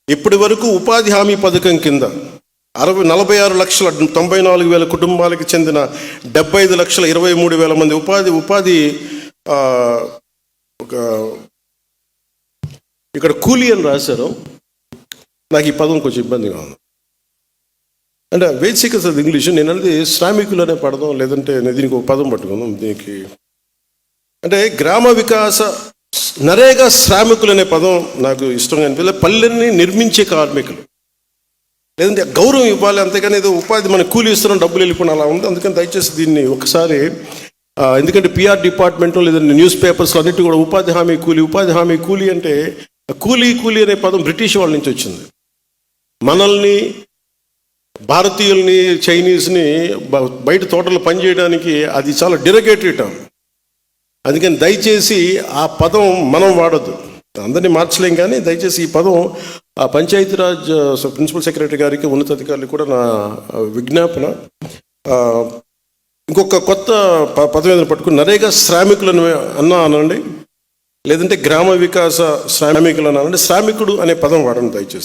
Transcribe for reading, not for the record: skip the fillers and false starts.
ఇప్పటి వరకు ఉపాధి హామీ పథకం కింద 46,94,000 కుటుంబాలకు చెందిన 75,23,000 మంది ఉపాధి ఒక ఇక్కడ కూలీ అని రాశారు. నాకు ఈ పదం కొంచెం ఇబ్బందిగా ఉంది. అంటే బేసిక్ అసలు ఇంగ్లీష్ నేను అనేది శ్రామికులు అనే పడదాం, లేదంటే దీనికి ఒక పదం పట్టుకుందాం. దీనికి అంటే గ్రామ వికాస నరేగా శ్రామికులు అనే పదం నాకు ఇష్టంగా అనిపించలేదు. పల్లెల్ని నిర్మించే కార్మికులు, లేదంటే గౌరవం ఇవ్వాలి, అంతేగాని ఏదో ఉపాధి మన కూలీ ఇస్తున్నాం డబ్బులు వెళ్ళిపోయిన అలా ఉంది. అందుకని దయచేసి దీన్ని ఒకసారి, ఎందుకంటే పిఆర్ డిపార్ట్మెంట్ లేదంటే న్యూస్ పేపర్స్లో అన్నిటి కూడా ఉపాధి హామీ కూలీ అంటే కూలీ అనే పదం బ్రిటిష్ వాళ్ళ నుంచి వచ్చింది. మనల్ని భారతీయుల్ని చైనీస్ని బయట తోటలు పనిచేయడానికి అది చాలా డిరగేటరీ టర్మ్. అందుకని దయచేసి ఆ పదం మనం వాడద్దు. అందరినీ మార్చలేం, కానీ దయచేసి ఈ పదం ఆ పంచాయతీరాజ్ ప్రిన్సిపల్ సెక్రటరీ గారికి, ఉన్నతాధికారులకు కూడా నా విజ్ఞాపన. ఇంకొక కొత్త పదం ఏదైనా పట్టుకుని నరేగా శ్రామికులను అనండి, లేదంటే గ్రామ వికాస శ్రామికులు అనండి. శ్రామికుడు అనే పదం వాడండి దయచేసి.